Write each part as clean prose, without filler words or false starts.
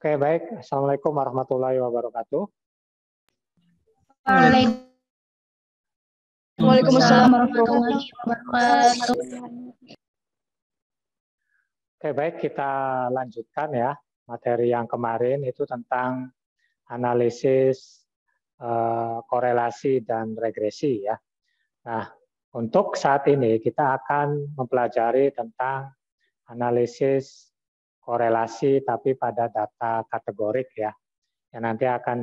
Oke, baik. Assalamualaikum warahmatullahi wabarakatuh. Waalaikumsalam warahmatullahi wabarakatuh. Oke, baik. Kita lanjutkan ya. Materi yang kemarin itu tentang analisis korelasi dan regresi ya. Nah, untuk saat ini kita akan mempelajari tentang analisis korelasi tapi pada data kategorik ya. Yang nanti akan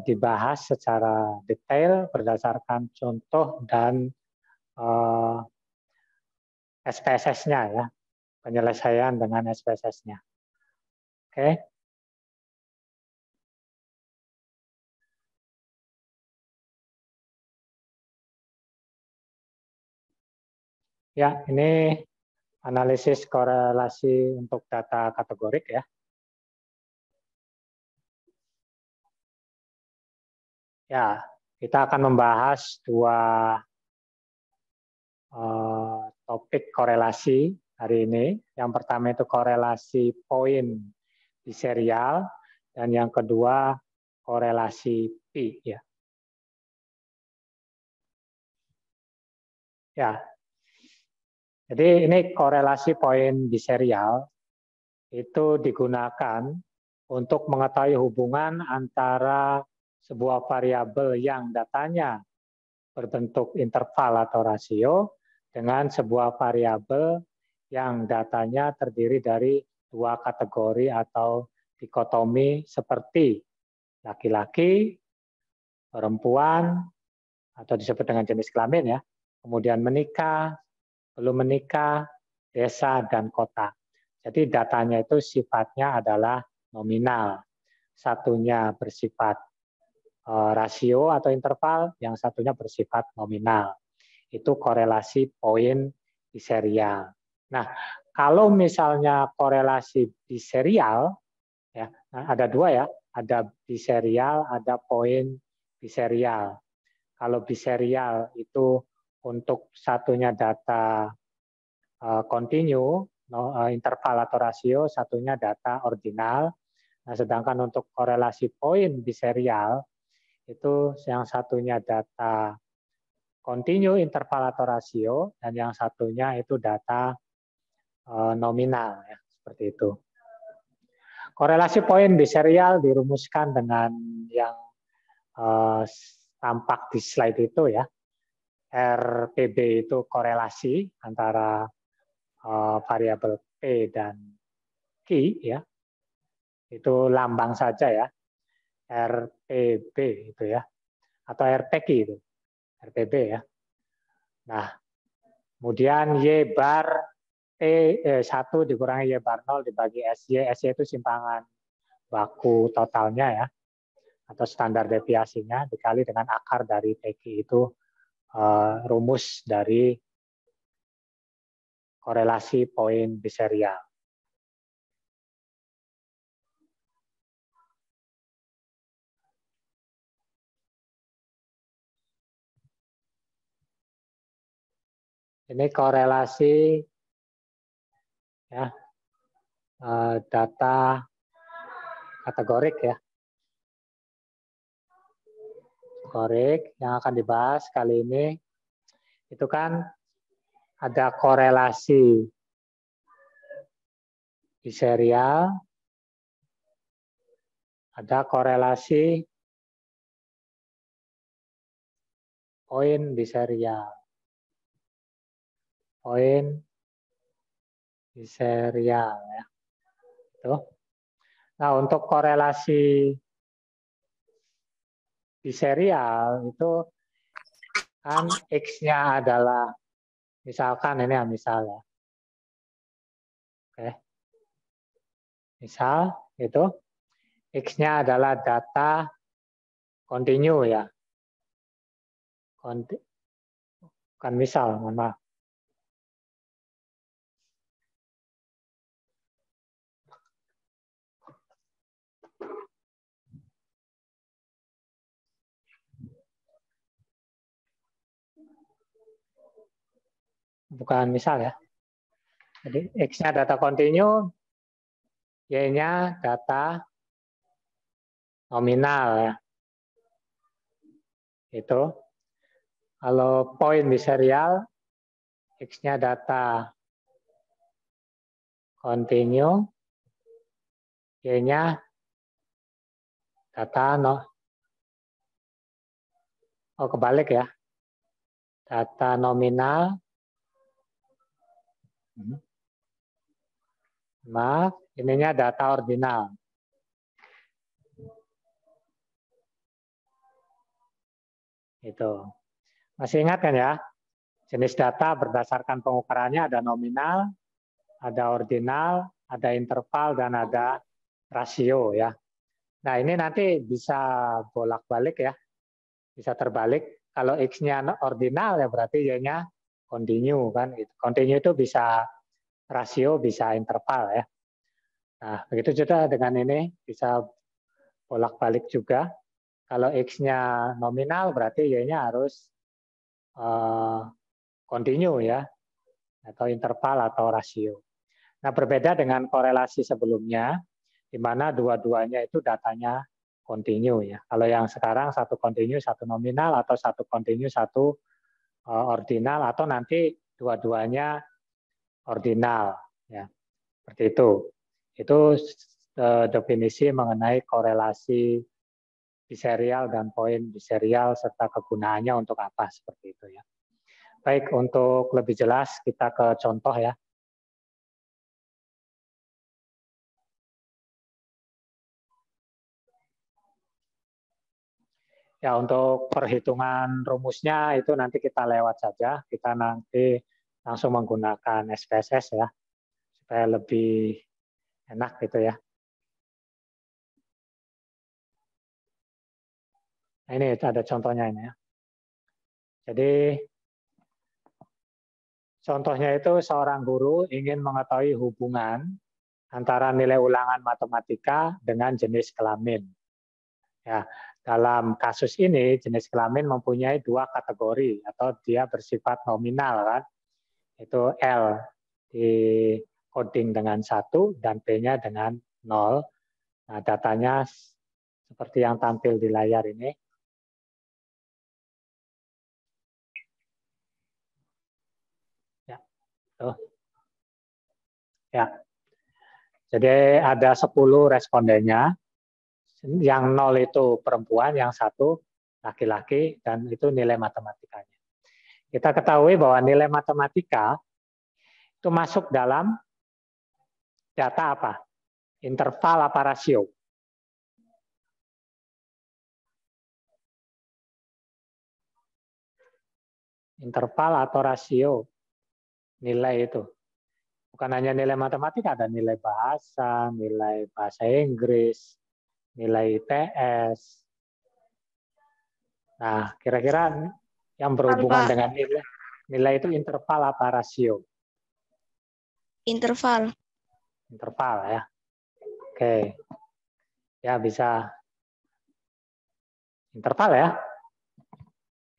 dibahas secara detail berdasarkan contoh dan SPSS-nya ya, penyelesaian dengan SPSS-nya. Oke. Ya, ini analisis korelasi untuk data kategorik ya. Ya, kita akan membahas dua topik korelasi hari ini. Yang pertama itu korelasi poin di serial, dan yang kedua korelasi P ya. Ya. Jadi ini korelasi poin di serial itu digunakan untuk mengetahui hubungan antara sebuah variabel yang datanya berbentuk interval atau rasio dengan sebuah variabel yang datanya terdiri dari dua kategori atau dikotomi seperti laki-laki, perempuan, atau disebut dengan jenis kelamin ya, kemudian menikah, belum menikah, desa, dan kota. Jadi datanya itu sifatnya adalah nominal. Satunya bersifat rasio atau interval, yang satunya bersifat nominal. Itu korelasi poin di serial. Nah, kalau misalnya korelasi di serial, ya, ada dua ya, ada biserial, ada poin biserial. Kalau biserial itu untuk satunya data kontinu, interval atau rasio, satunya data ordinal. Nah, sedangkan untuk korelasi poin biserial, itu yang satunya data kontinu, interval atau rasio, dan yang satunya itu data nominal, ya, seperti itu. Korelasi poin biserial dirumuskan dengan yang tampak di slide itu ya. RPB itu korelasi antara variabel P dan Q ya. Itu lambang saja ya. RPB itu ya. Atau RPQ itu. RPB ya. Nah, kemudian Y bar T 1 dikurangi Y bar 0 dibagi SY. SY itu simpangan baku totalnya ya. Atau standar deviasinya dikali dengan akar dari PQ itu rumus dari korelasi poin biserial. Ini korelasi ya, data kategorik ya. Kategorik yang akan dibahas kali ini itu kan ada korelasi biserial, ada korelasi poin biserial. Poin biserial ya. Itu. Nah, untuk korelasi biserial itu kan X-nya adalah misalkan ini ya misalnya. Oke. Misal itu X-nya adalah data kontinu ya. Bukan misal, mohon maaf. Bukan misal ya. Jadi X-nya data kontinu, Y-nya data nominal ya. Itu. Kalau poin di serial, X-nya data continue, Y-nya data kebalik ya. Data nominal. Maaf, ininya data ordinal. Itu. Masih ingat kan ya? Jenis data berdasarkan pengukurannya ada nominal, ada ordinal, ada interval, dan ada rasio ya. Nah ini nanti bisa bolak-balik ya. Bisa terbalik. Kalau X-nya ordinal ya berarti Y-nya continue kan. Continue itu bisa rasio, bisa interval ya. Nah begitu juga dengan ini bisa bolak-balik juga. Kalau X-nya nominal berarti Y-nya harus continue ya, atau interval atau rasio. Nah berbeda dengan korelasi sebelumnya, di mana dua-duanya itu datanya continue ya. Kalau yang sekarang satu continue, satu nominal, atau satu continue, satu ordinal, atau nanti dua-duanya ordinal ya. Seperti itu. Itu definisi mengenai korelasi biserial dan poin biserial serta kegunaannya untuk apa seperti itu ya. Baik, untuk lebih jelas kita ke contoh ya. Ya, untuk perhitungan rumusnya itu nanti kita lewat saja. Kita nanti langsung menggunakan SPSS ya, supaya lebih enak gitu ya. Nah, ini ada contohnya ini ya. Jadi contohnya itu seorang guru ingin mengetahui hubungan antara nilai ulangan matematika dengan jenis kelamin. Ya, dalam kasus ini jenis kelamin mempunyai dua kategori atau dia bersifat nominal kan. Itu L di coding dengan 1 dan P-nya dengan 0. Nah, datanya seperti yang tampil di layar ini. Ya, tuh. Ya. Jadi ada 10 respondennya. Yang 0 itu perempuan, yang 1 laki-laki, dan itu nilai matematikanya. Kita ketahui bahwa nilai matematika itu masuk dalam data apa? Interval apa rasio? Interval atau rasio nilai itu. Bukan hanya nilai matematika, ada nilai bahasa Inggris, nilai IPS. Nah, kira-kira yang berhubungan dengan nilai itu interval apa rasio? Interval. Interval ya. Oke. Ya, bisa interval ya.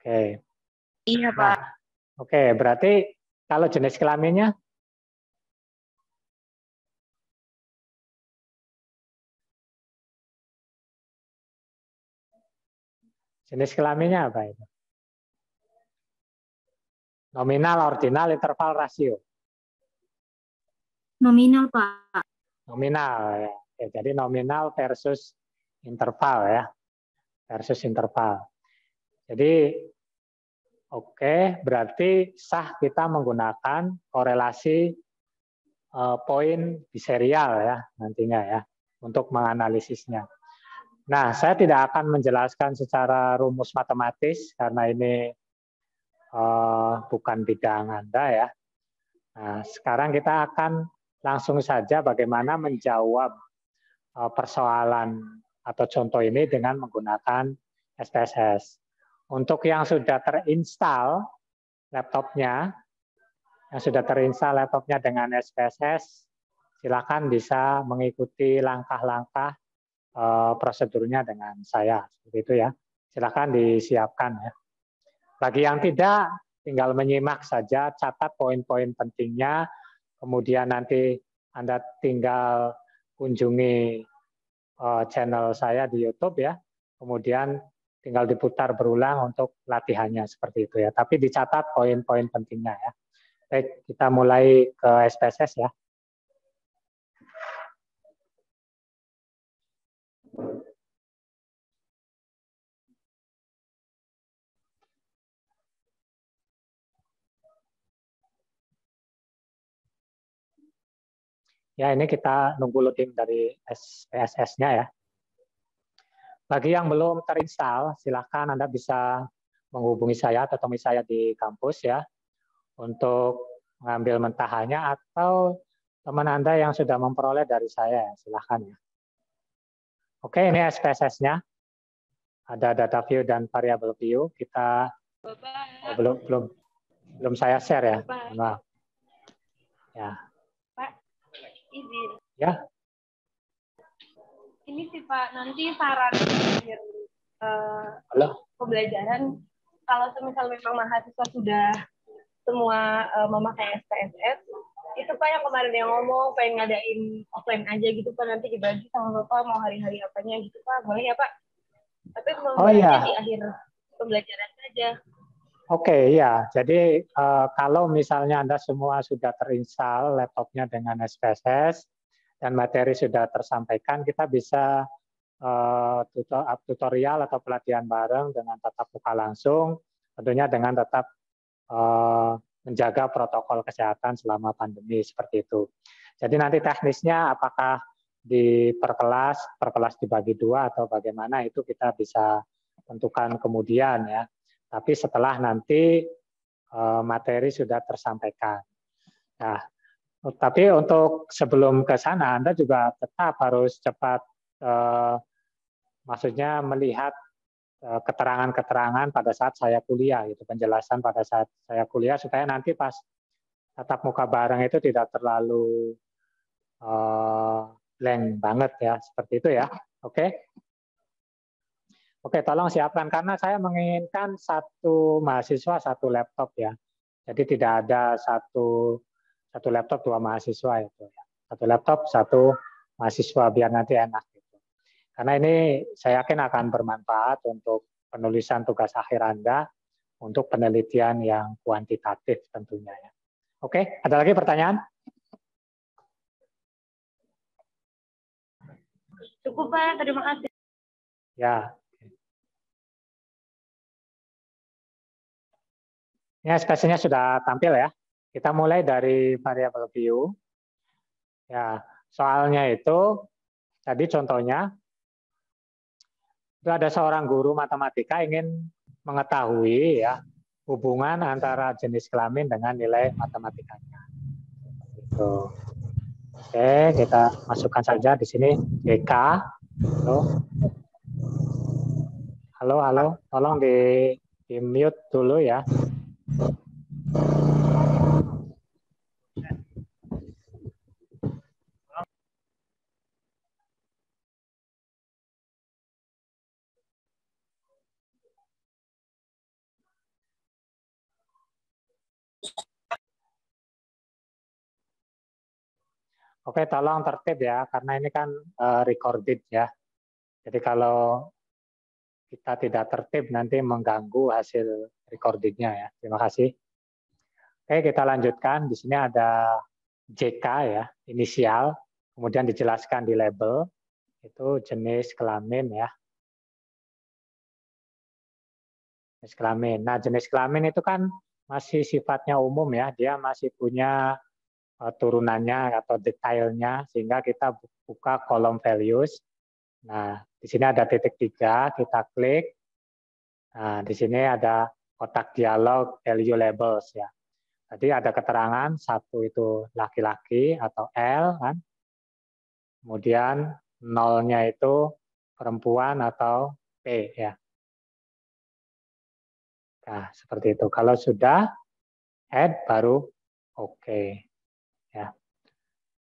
Oke. Iya, Pak. Nah, oke, berarti kalau jenis kelaminnya apa itu? Nominal, ordinal, interval, rasio. Nominal, Pak. Nominal ya. Oke, jadi nominal versus interval ya. Versus interval. Jadi oke, berarti sah kita menggunakan korelasi poin biserial ya nantinya ya untuk menganalisisnya. Nah, saya tidak akan menjelaskan secara rumus matematis karena ini bukan bidang Anda ya. Nah, sekarang kita akan langsung saja bagaimana menjawab persoalan atau contoh ini dengan menggunakan SPSS. Untuk yang sudah terinstall laptopnya, dengan SPSS, silakan bisa mengikuti langkah-langkah prosedurnya dengan saya. Seperti itu ya. Silakan disiapkan ya. Bagi yang tidak, tinggal menyimak saja, catat poin-poin pentingnya, kemudian nanti Anda tinggal kunjungi channel saya di YouTube ya. Kemudian tinggal diputar berulang untuk latihannya seperti itu ya. Tapi dicatat poin-poin pentingnya ya. Baik, kita mulai ke SPSS ya. Ya, ini kita nunggu loading dari SPSS-nya ya. Bagi yang belum terinstall, silakan Anda bisa menghubungi saya atau temui saya di kampus ya untuk mengambil mentahannya, atau teman Anda yang sudah memperoleh dari saya, silakan ya. Oke, ini SPSS-nya. Ada data view dan variable view. Kita belum saya share ya. Maaf. Ya. Pak, izin. Ya. Ini sih Pak, nanti saran pembelajaran, kalau misal memang mahasiswa sudah semua memakai SPSS, itu Pak yang kemarin yang ngomong pengen ngadain offline aja gitu Pak, nanti dibagi sama Bapak mau hari-hari apanya gitu Pak, boleh ya Pak? Tapi membahasnya di akhir pembelajaran saja. Oke, ya. Jadi kalau misalnya Anda semua sudah terinstall laptopnya dengan SPSS dan materi sudah tersampaikan, kita bisa tutorial atau pelatihan bareng dengan tatap muka langsung, tentunya dengan tetap menjaga protokol kesehatan selama pandemi seperti itu. Jadi nanti teknisnya apakah per kelas dibagi 2 atau bagaimana, itu kita bisa tentukan kemudian ya. Tapi setelah nanti materi sudah tersampaikan. Nah, tapi untuk sebelum ke sana, Anda juga tetap harus cepat, maksudnya melihat keterangan-keterangan pada saat saya kuliah, gitu, penjelasan pada saat saya kuliah, supaya nanti pas tatap muka bareng itu tidak terlalu blank banget ya, seperti itu ya. Oke. Oke, tolong siapkan karena saya menginginkan satu mahasiswa satu laptop ya. Jadi tidak ada satu laptop 2 mahasiswa itu ya. Satu laptop 1 mahasiswa biar nanti enak gitu. Karena ini saya yakin akan bermanfaat untuk penulisan tugas akhir Anda untuk penelitian yang kuantitatif tentunya ya. Oke, ada lagi pertanyaan? Cukup Pak, terima kasih. Ya. Ini SPSS-nya sudah tampil ya. Kita mulai dari variable view. Ya, soalnya itu tadi contohnya itu ada seorang guru matematika ingin mengetahui ya hubungan antara jenis kelamin dengan nilai matematikanya. Gitu. Oke, kita masukkan saja di sini DK. Halo, tolong di mute dulu ya. Oke, tolong tertib ya, karena ini kan recorded ya. Jadi kalau kita tidak tertib nanti mengganggu hasil recordingnya ya. Terima kasih. Oke, kita lanjutkan. Di sini ada JK ya, inisial. Kemudian dijelaskan di label, itu jenis kelamin ya. Jenis kelamin. Nah, jenis kelamin itu kan masih sifatnya umum ya. Dia masih punya turunannya atau detailnya, sehingga kita buka kolom values. Nah, di sini ada titik 3, kita klik. Nah, di sini ada kotak dialog value labels ya. Jadi ada keterangan 1 itu laki-laki atau L kan. Kemudian 0-nya itu perempuan atau P ya. Nah, seperti itu. Kalau sudah add baru oke. Ya.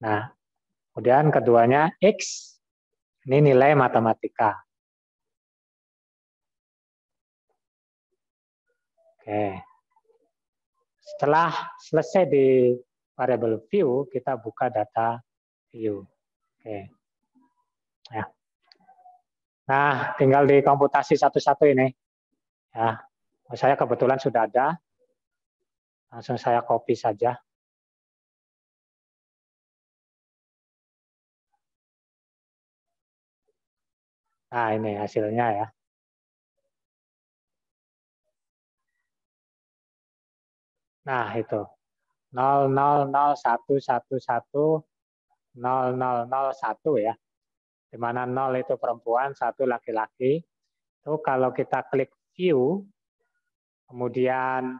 Nah, kemudian keduanya X, ini nilai matematika. Oke. Setelah selesai di variable view, kita buka data view. Oke. Nah, tinggal di komputasi satu-satu ini. Ya, saya kebetulan sudah ada. Langsung saya copy saja. Nah, ini hasilnya ya. Nah, itu 0,00111,0,001 ya. Di mana 0 itu perempuan, 1 laki-laki. Itu kalau kita klik view, kemudian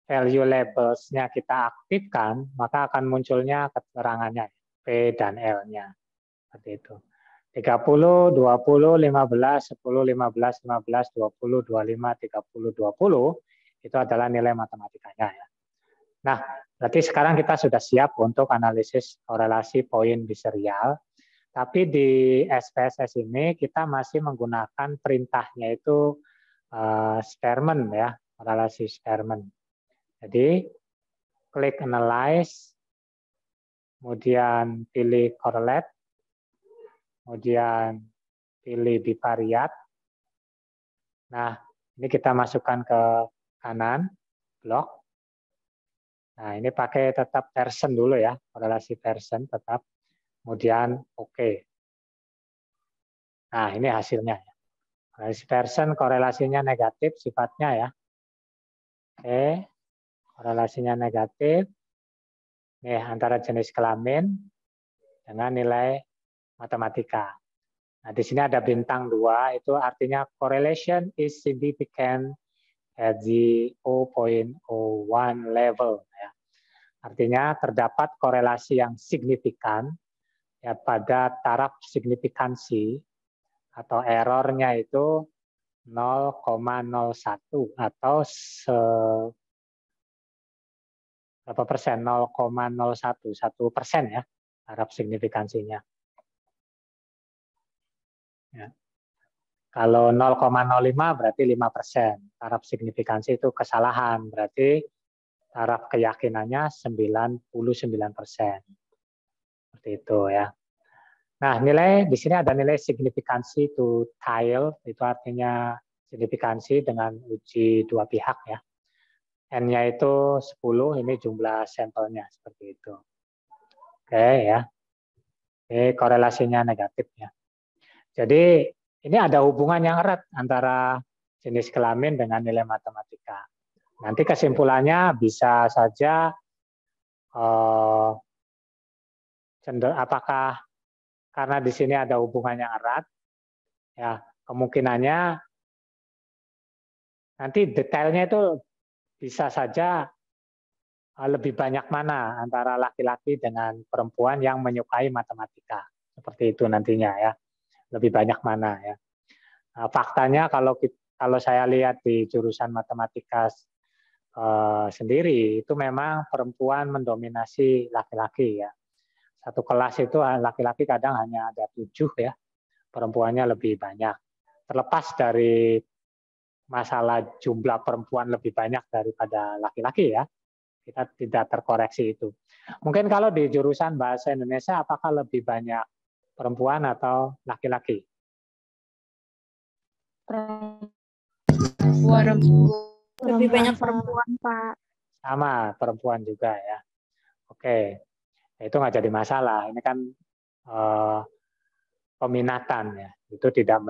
value labels-nya kita aktifkan, maka akan munculnya keterangannya P dan L-nya. Seperti itu. 30, 20, 15, 10, 15, 15, 20, 25, 30, 20 itu adalah nilai matematikanya ya. Nah, berarti sekarang kita sudah siap untuk analisis korelasi poin biserial. Tapi di SPSS ini kita masih menggunakan perintahnya itu Spearman ya, korelasi Spearman. Jadi klik analyze, kemudian pilih correlate, kemudian pilih bivariate. Nah, ini kita masukkan ke kanan blok. Nah, ini pakai tetap Pearson dulu ya, korelasi Pearson tetap. Kemudian oke. Nah, ini hasilnya. Korelasi Pearson korelasinya negatif sifatnya ya. Oke, korelasinya negatif. Nih, antara jenis kelamin dengan nilai matematika. Nah, di sini ada bintang 2, itu artinya correlation is significant at the 0.01 level. Ya. Artinya terdapat korelasi yang signifikan ya pada taraf signifikansi atau errornya itu 0,01 atau berapa persen? 0,01, 1% ya taraf signifikansinya. Ya. Kalau 0,05 berarti 5%. Taraf signifikansi itu kesalahan, berarti taraf keyakinannya 99%. Seperti itu ya. Nah, nilai di sini ada nilai signifikansi to tile, itu artinya signifikansi dengan uji dua pihak ya. N-nya itu 10, ini jumlah sampelnya seperti itu. Oke ya. Ini korelasinya negatif ya. Jadi ini ada hubungan yang erat antara jenis kelamin dengan nilai matematika. Nanti kesimpulannya bisa saja apakah karena di sini ada hubungan yang erat, ya kemungkinannya nanti detailnya itu bisa saja lebih banyak mana antara laki-laki dengan perempuan yang menyukai matematika, seperti itu nantinya ya, lebih banyak mana ya. Faktanya kalau saya lihat di jurusan matematika sendiri itu memang perempuan mendominasi laki-laki ya. Satu kelas itu laki-laki kadang hanya ada 7 ya, perempuannya lebih banyak. Terlepas dari masalah jumlah perempuan lebih banyak daripada laki-laki ya, kita tidak terkoreksi itu. Mungkin kalau di jurusan bahasa Indonesia apakah lebih banyak perempuan atau laki-laki? Perempuan. Lebih banyak perempuan, Pak. Sama, perempuan juga ya. Oke, itu nggak jadi masalah. Ini kan peminatan ya, itu tidak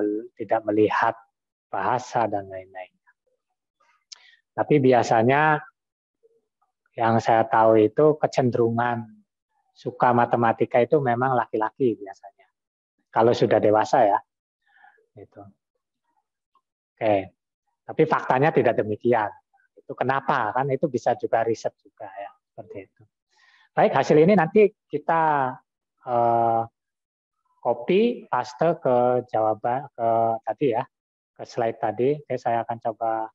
melihat bahasa dan lain-lain. Tapi biasanya yang saya tahu itu kecenderungan suka matematika itu memang laki-laki biasanya. Kalau sudah dewasa ya. Gitu. Oke. Tapi faktanya tidak demikian. Itu kenapa? Kan itu bisa juga riset juga ya, seperti itu. Baik, hasil ini nanti kita copy paste ke jawaban ke tadi ya, ke slide tadi. Oke, saya akan coba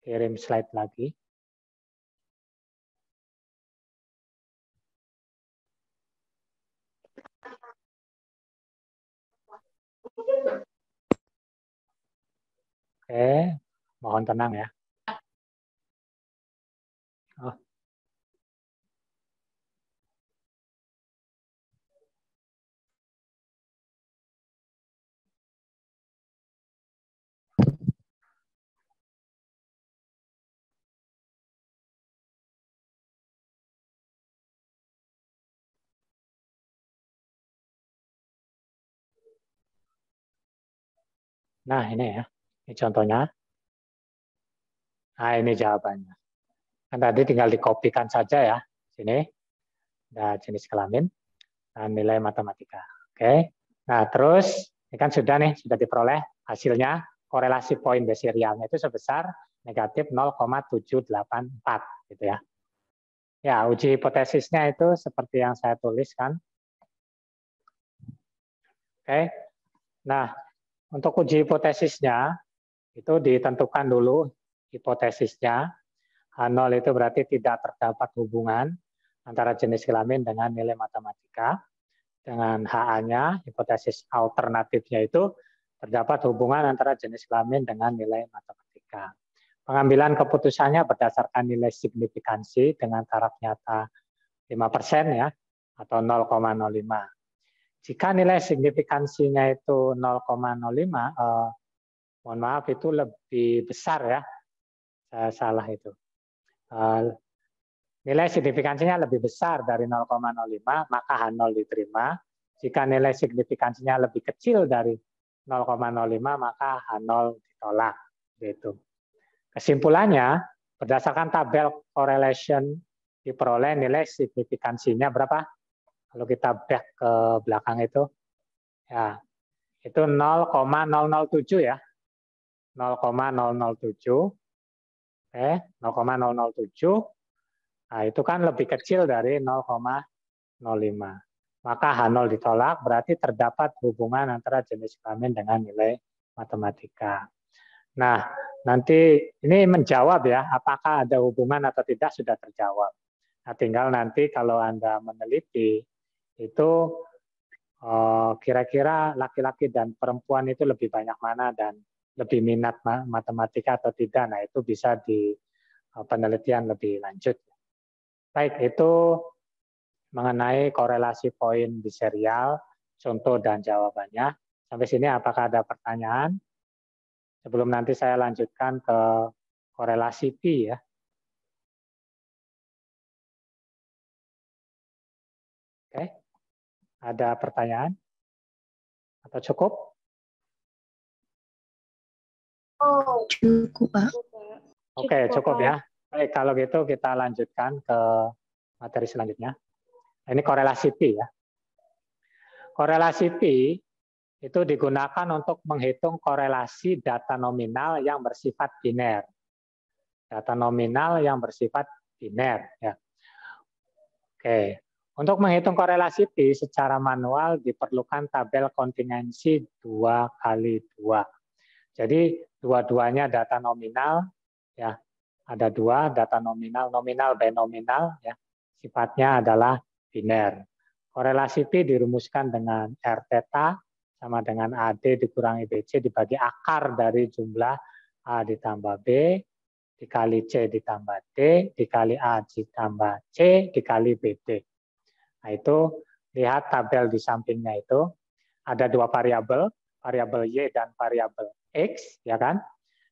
kirim slide lagi. Oke, mohon tenang ya. Oh. Nah, ini ya. Ini contohnya. Nah, ini jawabannya. Kan tadi tinggal dikopikan saja ya. Sini. Ada jenis kelamin dan nilai matematika. Oke. Nah, terus ini kan sudah diperoleh hasilnya korelasi poin base serialnya itu sebesar negatif 0,784 gitu ya. Ya, uji hipotesisnya itu seperti yang saya tuliskan. Oke. Nah, untuk uji hipotesisnya itu ditentukan dulu hipotesisnya. H0 itu berarti tidak terdapat hubungan antara jenis kelamin dengan nilai matematika. Dengan HA-nya, hipotesis alternatifnya itu terdapat hubungan antara jenis kelamin dengan nilai matematika. Pengambilan keputusannya berdasarkan nilai signifikansi dengan taraf nyata 5% ya, atau 0,05. Jika nilai signifikansinya itu 0,05, mohon maaf itu lebih besar ya, saya salah itu. Nilai signifikansinya lebih besar dari 0,05, maka H0 diterima. Jika nilai signifikansinya lebih kecil dari 0,05, maka H0 ditolak. Gitu. Kesimpulannya, berdasarkan tabel correlation diperoleh nilai signifikansinya berapa? Kalau kita back ke belakang itu, ya itu 0,007 ya, 0,007, oke, 0,007. Nah, itu kan lebih kecil dari 0,05. Maka H0 ditolak, berarti terdapat hubungan antara jenis kelamin dengan nilai matematika. Nah, nanti ini menjawab ya, apakah ada hubungan atau tidak sudah terjawab. Nah, tinggal nanti kalau Anda meneliti, itu kira-kira laki-laki dan perempuan itu lebih banyak mana dan lebih minat matematika atau tidak. Nah, itu bisa di penelitian lebih lanjut. Baik, itu mengenai korelasi poin di serial, contoh dan jawabannya. Sampai sini apakah ada pertanyaan? Sebelum nanti saya lanjutkan ke korelasi pi ya. Oke, ada pertanyaan? Atau cukup? Oh, cukup, Pak. Oke, cukup ya. Baik, kalau gitu kita lanjutkan ke materi selanjutnya. Ini korelasi pi ya. Korelasi pi itu digunakan untuk menghitung korelasi data nominal yang bersifat biner. Data nominal yang bersifat biner. Ya. Oke, untuk menghitung korelasi pi secara manual diperlukan tabel kontingensi 2x2. Jadi dua-duanya data nominal, ya ada dua data nominal, nominal by nominal, ya sifatnya adalah biner. Korelasi pi dirumuskan dengan R theta sama dengan AD dikurangi BC dibagi akar dari jumlah A ditambah B dikali C ditambah D dikali A ditambah C dikali BD. Nah itu lihat tabel di sampingnya itu ada dua variabel, variabel Y dan variabel X, ya kan?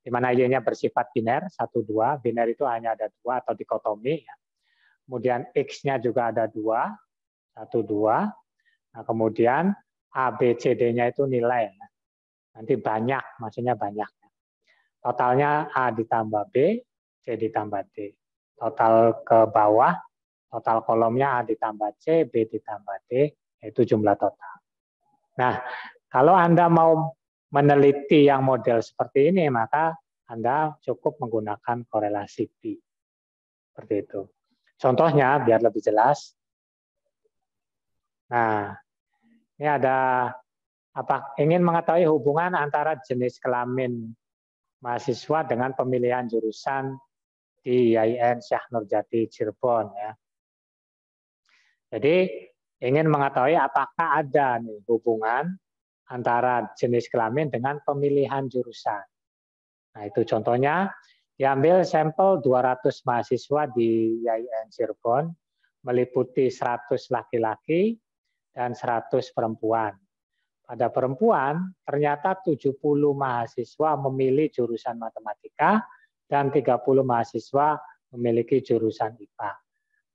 Di mana Y-nya bersifat biner 1, 2, biner itu hanya ada 2 atau dikotomi. Ya. Kemudian X-nya juga ada 2, 1, 2. Nah, kemudian A, B, C, D-nya itu nilai. Nanti banyak, maksudnya banyak. Totalnya A ditambah B, C ditambah D. Total ke bawah, total kolomnya A ditambah C, B ditambah D, itu jumlah total. Nah, kalau Anda mau meneliti yang model seperti ini, maka Anda cukup menggunakan korelasi pi. Seperti itu. Contohnya, biar lebih jelas. Nah, ini ada ingin mengetahui hubungan antara jenis kelamin mahasiswa dengan pemilihan jurusan di IAIN Syekh Nurjati Cirebon ya. Jadi ingin mengetahui apakah ada nih hubungan antara jenis kelamin dengan pemilihan jurusan. Nah, itu contohnya diambil sampel 200 mahasiswa di IAIN Cirebon meliputi 100 laki-laki dan 100 perempuan. Pada perempuan, ternyata 70 mahasiswa memilih jurusan matematika dan 30 mahasiswa memiliki jurusan IPA.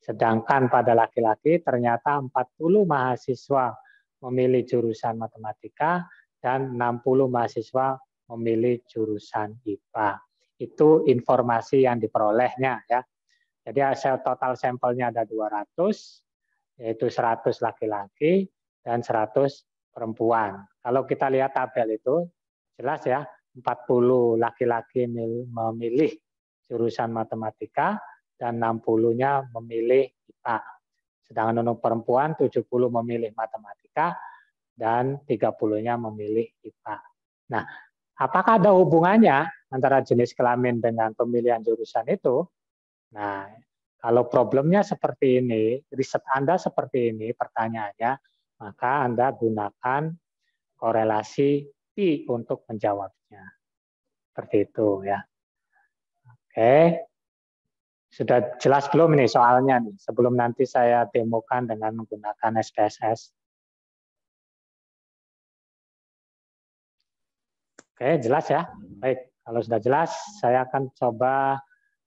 Sedangkan pada laki-laki, ternyata 40 mahasiswa memilih jurusan matematika dan 60 mahasiswa memilih jurusan IPA. Itu informasi yang diperolehnya ya. Jadi hasil total sampelnya ada 200, yaitu 100 laki-laki dan 100 perempuan. Kalau kita lihat tabel itu, jelas ya, 40 laki-laki memilih jurusan matematika dan 60-nya memilih IPA. Sedangkan untuk perempuan 70 memilih matematika dan 30-nya memilih IPA. Nah, apakah ada hubungannya antara jenis kelamin dengan pemilihan jurusan itu? Nah, kalau problemnya seperti ini, riset Anda seperti ini, pertanyaannya, maka Anda gunakan korelasi P untuk menjawabnya. Seperti itu ya. Oke. Sudah jelas belum ini soalnya nih, sebelum nanti saya demokan dengan menggunakan SPSS. Oke, jelas ya. Baik, kalau sudah jelas, saya akan coba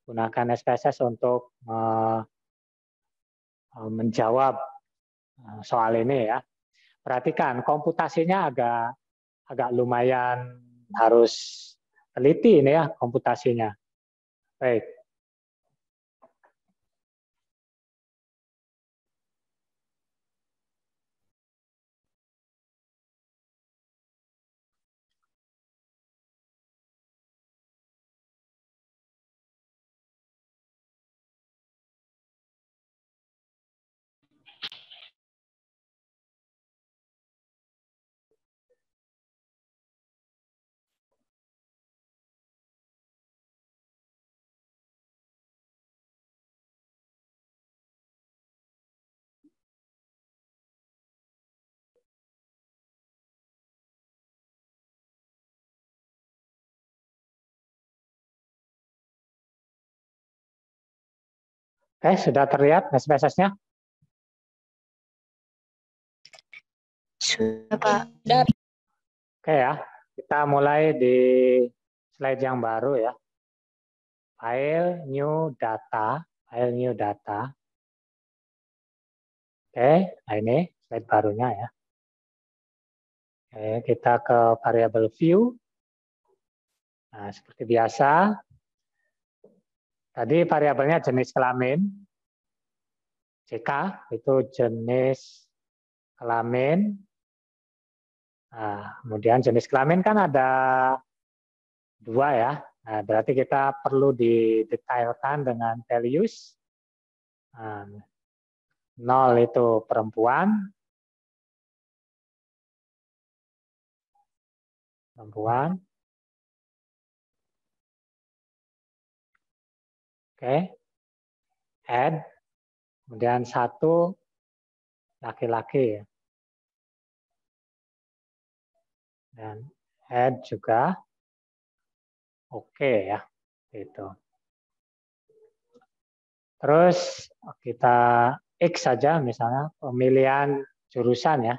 gunakan SPSS untuk menjawab soal ini ya. Perhatikan, komputasinya agak lumayan harus teliti ini ya komputasinya. Baik. Oke, sudah terlihat SPSS-nya? Sudah, Pak. Oke ya, kita mulai di slide yang baru ya. File new data, file new data. Oke, nah ini slide barunya ya. Oke, kita ke variable view. Nah, seperti biasa, tadi variabelnya jenis kelamin. JK itu jenis kelamin. Nah, kemudian jenis kelamin kan ada 2 ya. Nah, berarti kita perlu didetailkan dengan values. Nah, 0 itu perempuan. Oke. Add. Kemudian 1 laki-laki. Dan add juga. Oke ya. Gitu. Terus kita X saja misalnya pemilihan jurusan ya.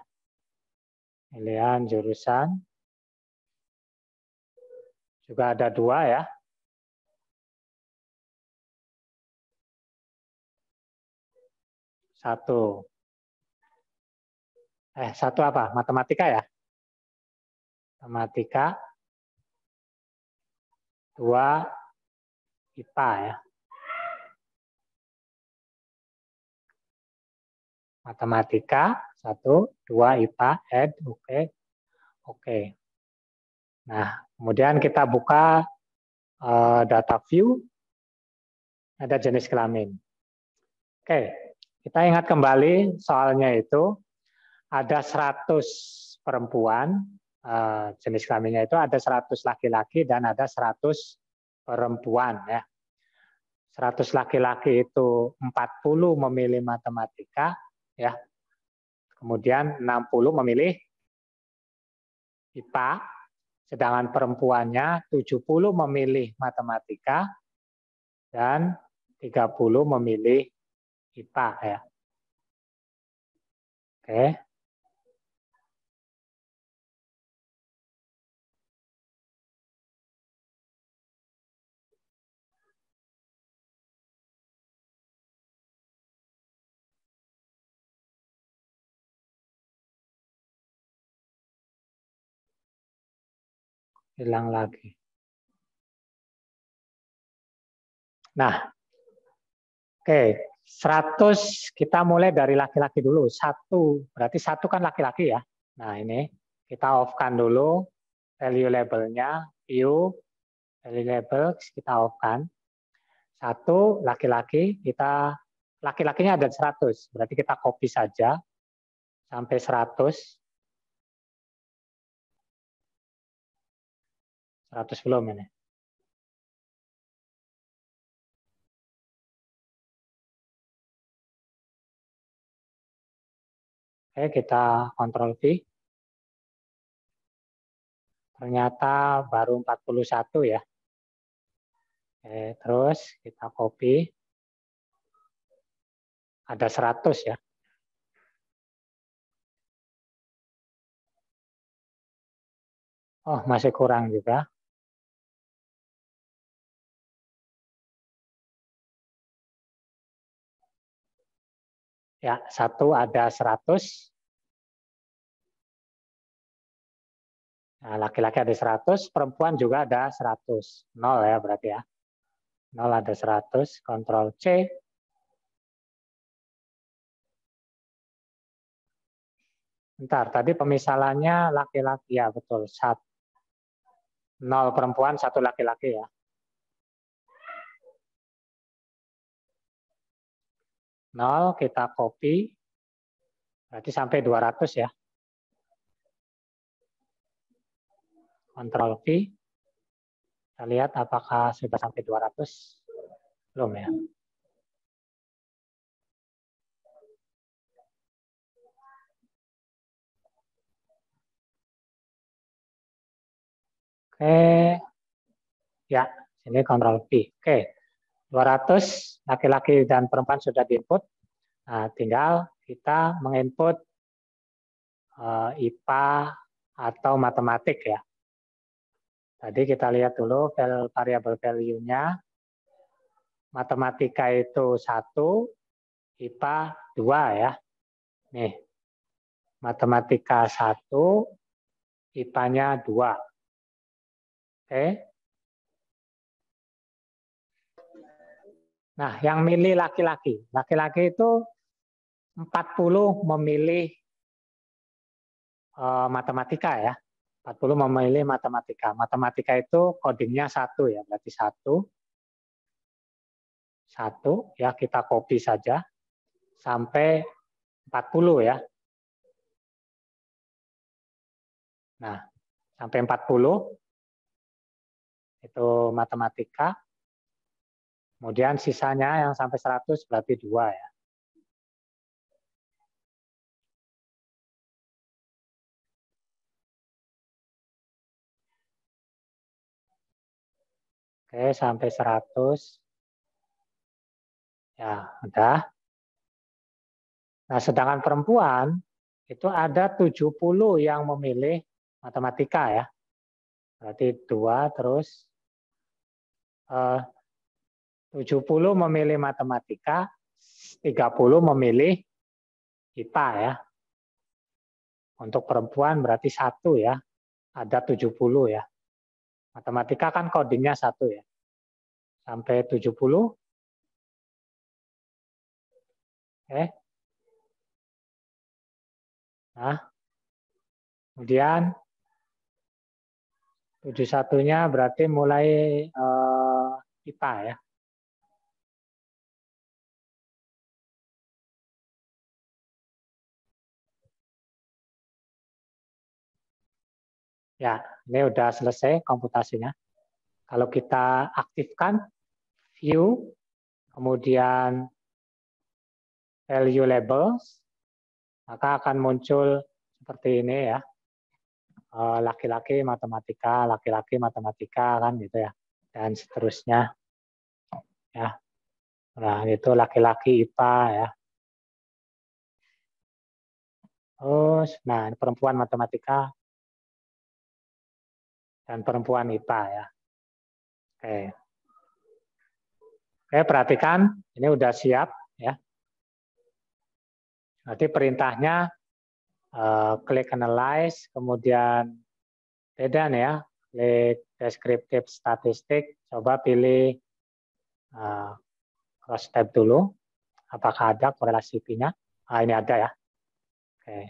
Pemilihan jurusan. Juga ada 2 ya. Satu apa? Matematika ya? Matematika. 2 IPA ya. Matematika 1, 2 IPA, add, oke. Nah, kemudian kita buka data view, ada jenis kelamin. Oke, kita ingat kembali soalnya itu ada 100 perempuan, jenis kelaminnya itu ada 100 laki-laki dan ada 100 perempuan ya. 100 laki-laki itu 40 memilih matematika ya. Kemudian 60 memilih IPA, sedangkan perempuannya 70 memilih matematika dan 30 memilih IPA ya. Oke. hilang lagi. Nah, oke, 100 kita mulai dari laki-laki dulu. 1, berarti 1 kan laki-laki ya. Nah, ini kita off-kan dulu value labelnya, view, value label kita off-kan. 1 laki-laki, laki-lakinya ada 100, berarti kita copy saja sampai 100. 100 belum ini. Oke, kita Ctrl V. Ternyata baru 41 ya. Oke, terus kita copy. Ada 100 ya. Oh, masih kurang juga. Ya, 1 ada 100. Nah, laki-laki ada 100, perempuan juga ada 100. 0 ya berarti ya. 0 ada 100, Ctrl C. Bentar, tadi pemisalannya laki-laki ya, betul. 0 perempuan, 1 laki-laki ya. 0 kita copy, berarti sampai 200 ya. Ctrl V. Kita lihat apakah sudah sampai 200. Belum ya. Oke. Ya, ini Ctrl V. Oke. 200 laki-laki dan perempuan sudah diinput. Nah, tinggal kita menginput IPA atau matematik ya. Tadi kita lihat dulu variabel value-nya. Matematika itu 1, IPA 2 ya. Nih, matematika 1, IPA-nya 2. Oke. Nah, yang milih laki-laki. Laki-laki itu 40 memilih matematika ya. 40 memilih matematika. Matematika itu codingnya 1 ya, berarti 1 ya, kita copy saja sampai 40 ya. Nah, sampai 40 itu matematika. Kemudian sisanya yang sampai 100 berarti 2 ya. Oke, sampai 100. Ya, udah. Nah, sedangkan perempuan itu ada 70 yang memilih matematika ya. Berarti 2 terus 70 memilih matematika, 30 memilih IPA ya. Untuk perempuan berarti 1 ya. Ada 70 ya. Matematika kan codingnya 1 ya. Sampai 70. Oke. Nah, kemudian 71-nya berarti mulai IPA ya. Ya, ini udah selesai komputasinya. Kalau kita aktifkan view, kemudian value labels, maka akan muncul seperti ini ya. Laki-laki matematika, laki-laki matematika kan gitu ya. Dan seterusnya. Ya. Nah, itu laki-laki IPA ya. Terus, nah perempuan matematika dan perempuan IPA ya. Oke. Oke, perhatikan ini udah siap ya. Nanti perintahnya klik analyze, kemudian beda nih ya. klik deskriptif statistik, coba pilih cross tab dulu. Apakah ada korelasi P-nya? Ini ada ya. Oke.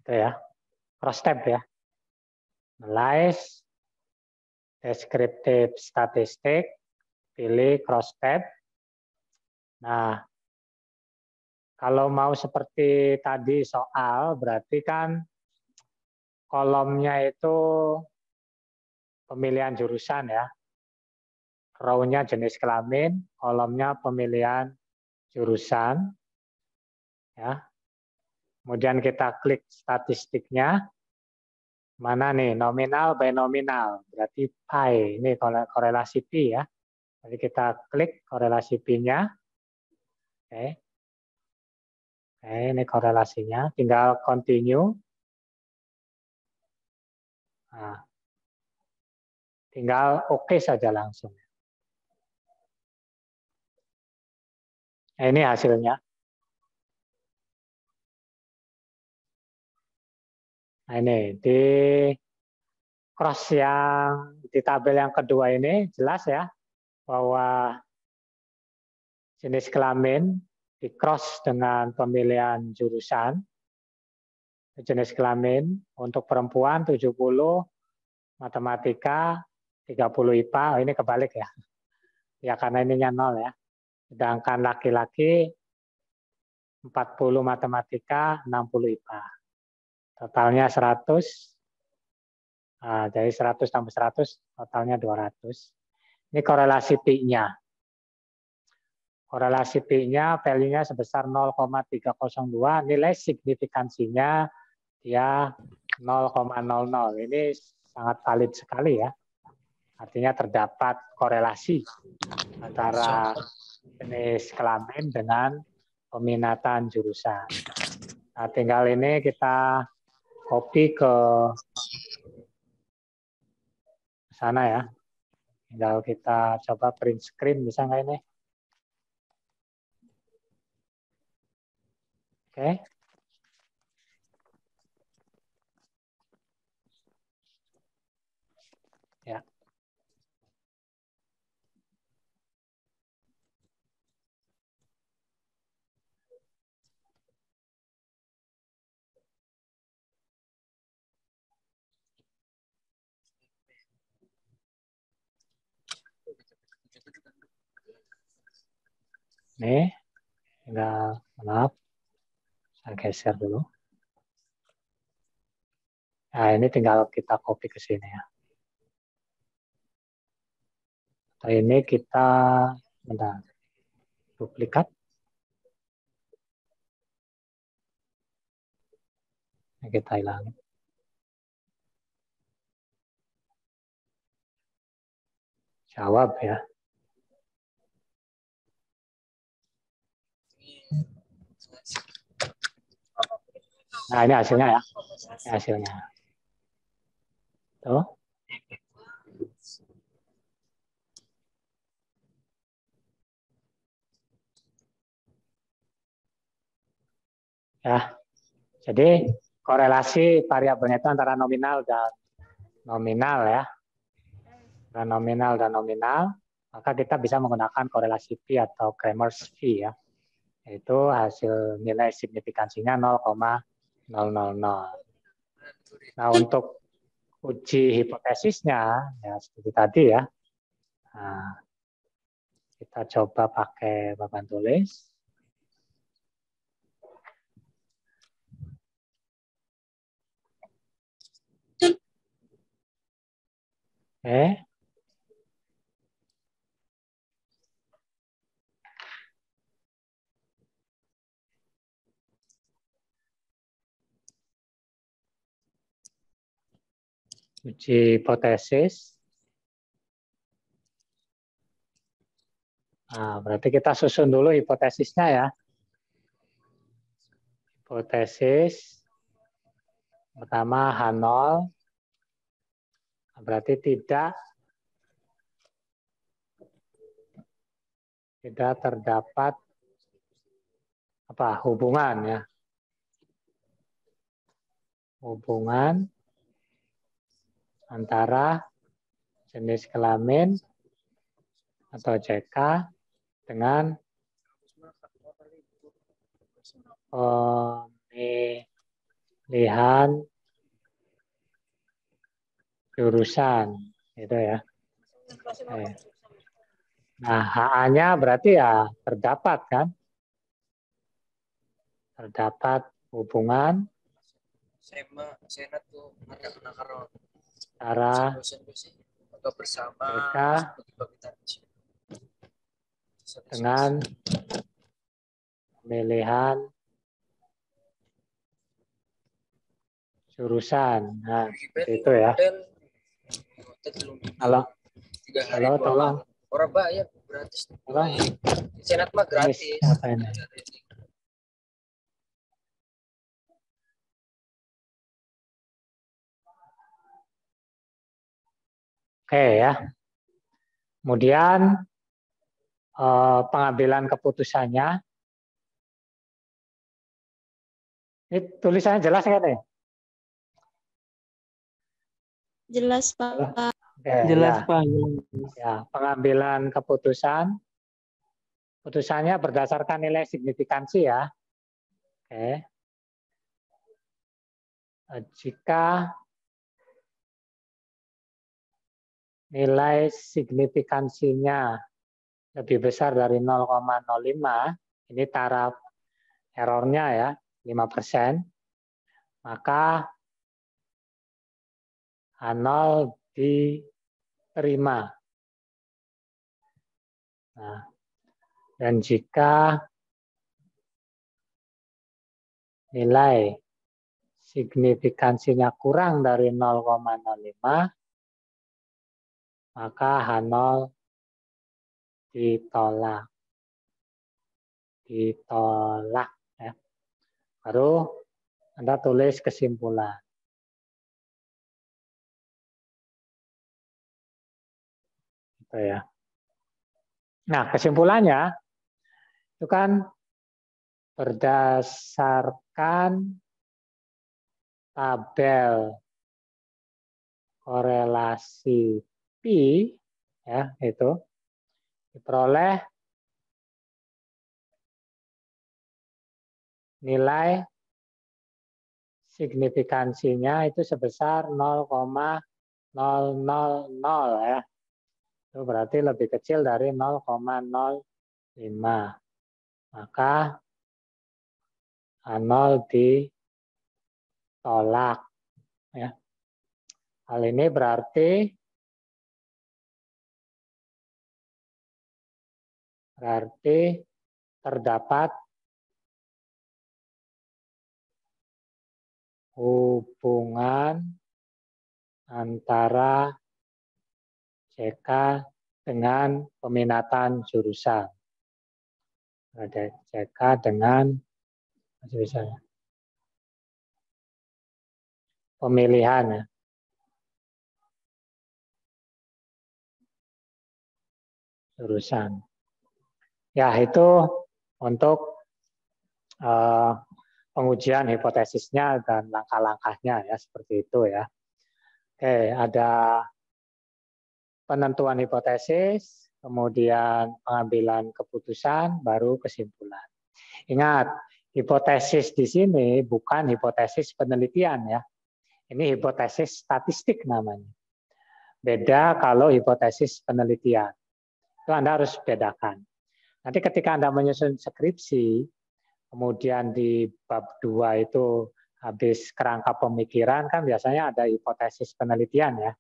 Itu ya. Cross tab ya. Analyze, deskriptif statistik, pilih cross tab. Nah, kalau mau seperti tadi soal, berarti kan kolomnya itu pemilihan jurusan ya. Row-nya jenis kelamin, kolomnya pemilihan jurusan. Ya. Kemudian kita klik statistiknya. Mana nih? Nominal by nominal. Berarti pi. Ini korelasi pi ya. Jadi kita klik korelasi pi-nya. Oke. Oke, ini korelasinya. Tinggal continue. Nah, tinggal oke saja langsung. Nah, ini hasilnya. Nah, ini di cross yang di tabel yang kedua ini jelas ya bahwa jenis kelamin di cross dengan pemilihan jurusan. Jenis kelamin untuk perempuan 70, matematika 30 IPA. Oh, ini kebalik ya. Ya karena ininya 0 ya. Sedangkan laki-laki 40 matematika, 60 IPA. Totalnya 100. Nah, jadi 100 tambah 100, totalnya 200. Ini korelasi Pi-nya. Korelasi Pi-nya value-nya sebesar 0,302. Nilai signifikansinya dia 0,00. Ini sangat valid sekali ya. Artinya terdapat korelasi antara jenis kelamin dengan peminatan jurusan. Nah, tinggal ini kita copy ke sana ya. Tinggal kita coba print screen, bisa nggak ini? Oke. Ya. Nih, tinggal, maaf, saya geser dulu. Nah, ini tinggal kita copy ke sini ya. Nah, ini kita, bentar, duplikat. Ini kita hilangin. Jawab ya. Nah, ini hasilnya ya. Ini hasilnya. Tuh. Ya. Jadi korelasi variabelnya itu antara nominal dan nominal ya. Dan nominal dan nominal, maka kita bisa menggunakan korelasi P atau Cramer's P ya. Yaitu hasil nilai signifikansinya 0,000. Nah, untuk uji hipotesisnya ya seperti tadi ya. Nah, kita coba pakai papan tulis. Oke. Uji hipotesis. Nah, berarti kita susun dulu hipotesisnya ya. Hipotesis pertama H0 berarti tidak terdapat hubungan ya. Hubungan antara jenis kelamin atau CK dengan pemilihan jurusan, gitu ya. Nah, HA-nya berarti ya terdapat kan? Terdapat hubungan antara CK dengan pemilihan jurusan. Nah, itu ya. Halo, tolong. Orang bayar gratis. Tolong. Senat mah gratis. Apa ini? Oke ya. Kemudian pengambilan keputusannya. Ini tulisannya jelas nggak nih? Jelas, Pak. Oke, Jelas, ya. Pak. Ya, pengambilan keputusan. Putusannya berdasarkan nilai signifikansi ya. Oke. Jika nilai signifikansinya lebih besar dari 0,05, ini taraf errornya ya, 5%, maka H0 diterima. Nah, dan jika nilai signifikansinya kurang dari 0,05, maka H0 ditolak. Ditolak. Ya. Baru Anda tulis kesimpulan. Gitu ya. Nah, kesimpulannya itu kan berdasarkan tabel korelasi pi, ya itu diperoleh nilai signifikansinya itu sebesar 0,000 ya. Itu berarti lebih kecil dari 0,05. Maka H0 ditolak. Ya. Hal ini berarti terdapat hubungan antara CK dengan peminatan jurusan. Ada CK dengan jurusan. Pemilihan ya. Jurusan. Ya, itu untuk pengujian hipotesisnya dan langkah-langkahnya ya, seperti itu ya. Oke, ada penentuan hipotesis, kemudian pengambilan keputusan, baru kesimpulan. Ingat, hipotesis di sini bukan hipotesis penelitian ya. Ini hipotesis statistik namanya. Beda kalau hipotesis penelitian. Itu Anda harus bedakan. Nanti ketika Anda menyusun skripsi, kemudian di bab 2 itu habis kerangka pemikiran, kan biasanya ada hipotesis penelitian ya.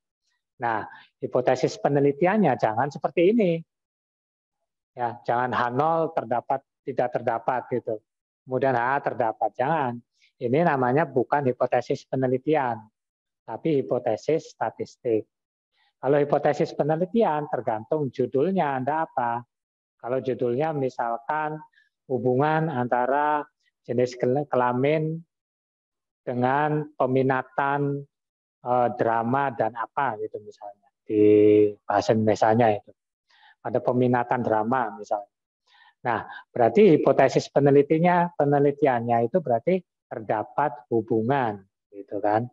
Nah, hipotesis penelitiannya jangan seperti ini. Ya, jangan H0 terdapat, tidak terdapat gitu. Kemudian H terdapat, jangan. Ini namanya bukan hipotesis penelitian, tapi hipotesis statistik. Kalau hipotesis penelitian tergantung judulnya Anda apa. Kalau judulnya misalkan hubungan antara jenis kelamin dengan peminatan drama dan apa gitu misalnya. Di bahasa Indonesianya itu. Ada peminatan drama misalnya. Nah, berarti hipotesis penelitiannya itu berarti terdapat hubungan gitu kan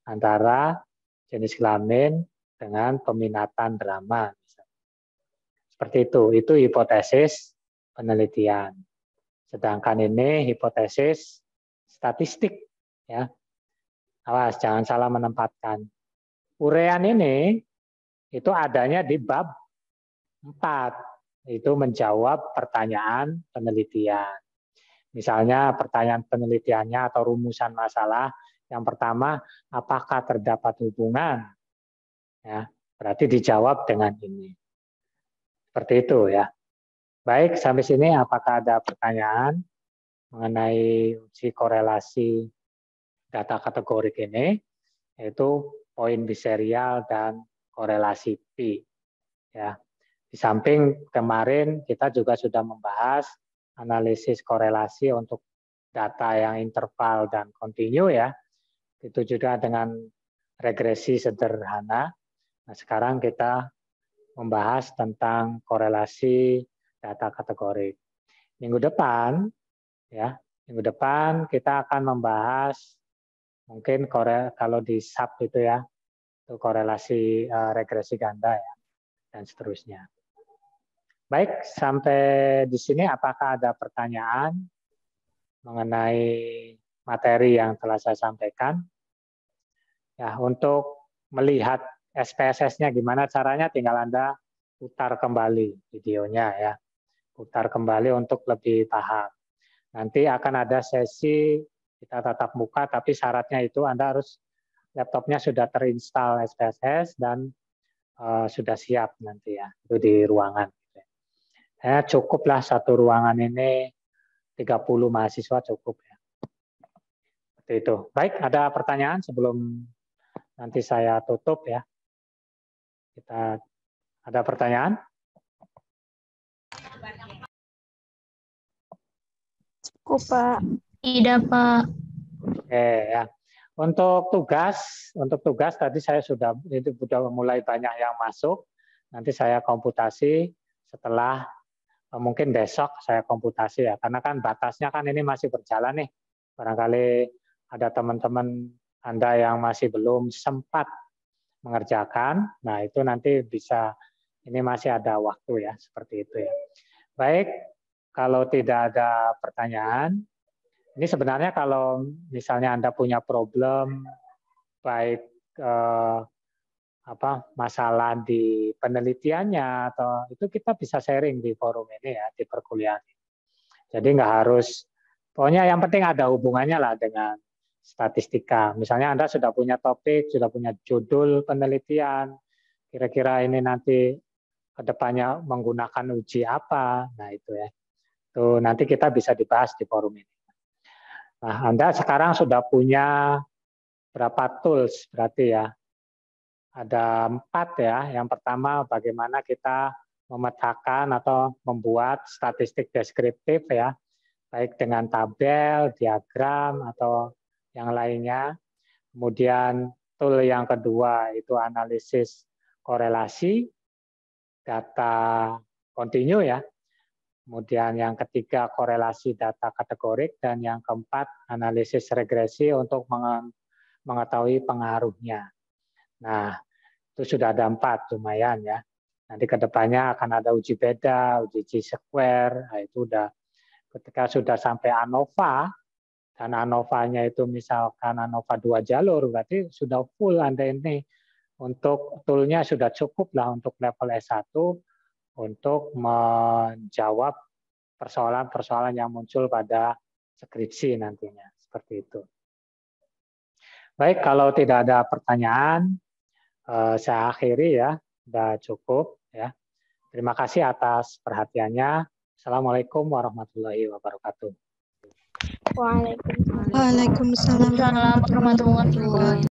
antara jenis kelamin dengan peminatan drama. Seperti itu hipotesis penelitian. Sedangkan ini hipotesis statistik, ya. Awas, jangan salah menempatkan. Urean ini itu adanya di bab 4, itu menjawab pertanyaan penelitian. Misalnya pertanyaan penelitiannya atau rumusan masalah yang pertama, apakah terdapat hubungan? Ya, berarti dijawab dengan ini. Seperti itu ya. Baik, sampai sini apakah ada pertanyaan mengenai uji korelasi data kategorik ini, yaitu poin biserial dan korelasi P. Ya. Di samping kemarin kita juga sudah membahas analisis korelasi untuk data yang interval dan kontinu ya. Itu juga dengan regresi sederhana. Nah, sekarang kita membahas tentang korelasi data kategorik. Minggu depan kita akan membahas mungkin kalau di sub itu ya, itu korelasi regresi ganda ya, dan seterusnya. Baik, sampai di sini apakah ada pertanyaan mengenai materi yang telah saya sampaikan? Ya, untuk melihat SPSS-nya gimana caranya, tinggal Anda putar kembali videonya ya. Putar kembali untuk lebih paham. Nanti akan ada sesi kita tatap muka, tapi syaratnya itu Anda harus laptopnya sudah terinstall SPSS dan sudah siap nanti ya, itu di ruangan. Cukuplah satu ruangan ini 30 mahasiswa cukup ya. Seperti itu. Baik, ada pertanyaan sebelum nanti saya tutup ya. Kita ada pertanyaan? Cukup, Pak. Tidak, Pak. Oke ya. Untuk tugas tadi saya sudah mulai banyak yang masuk. Nanti saya komputasi setelah mungkin besok saya komputasi ya. Karena kan batasnya kan ini masih berjalan nih. Barangkali ada teman-teman Anda yang masih belum sempat mengerjakan. Nah, itu nanti bisa, ini masih ada waktu ya, seperti itu ya. Baik, kalau tidak ada pertanyaan, ini sebenarnya kalau misalnya Anda punya problem baik masalah di penelitiannya atau itu kita bisa sharing di forum ini ya, di perkuliahan ini. Jadi nggak harus, pokoknya yang penting ada hubungannya lah dengan statistika. Misalnya Anda sudah punya topik, sudah punya judul penelitian, kira-kira ini nanti ke depannya menggunakan uji apa, nah itu ya. Itu nanti kita bisa dibahas di forum ini. Nah, Anda sekarang sudah punya berapa tools berarti ya? Ada 4 ya. Yang pertama bagaimana kita memetakan atau membuat statistik deskriptif ya, baik dengan tabel, diagram atau yang lainnya. Kemudian tool yang kedua itu analisis korelasi data kontinu ya. Kemudian yang ketiga korelasi data kategorik, dan yang keempat analisis regresi untuk mengetahui pengaruhnya. Nah, itu sudah ada 4, lumayan ya. Nanti ke depannya akan ada uji beda, uji chi-square, nah itu udah ketika sudah sampai ANOVA, dan ANOVA-nya itu misalkan ANOVA 2 jalur, berarti sudah full Anda ini. Untuk toolnya sudah cukup lah untuk level S1, untuk menjawab persoalan-persoalan yang muncul pada skripsi nantinya. Seperti itu. Baik, kalau tidak ada pertanyaan, saya akhiri ya. Sudah cukup ya. Terima kasih atas perhatiannya. Assalamualaikum warahmatullahi wabarakatuh. Waalaikumsalam warahmatullahi wabarakatuh.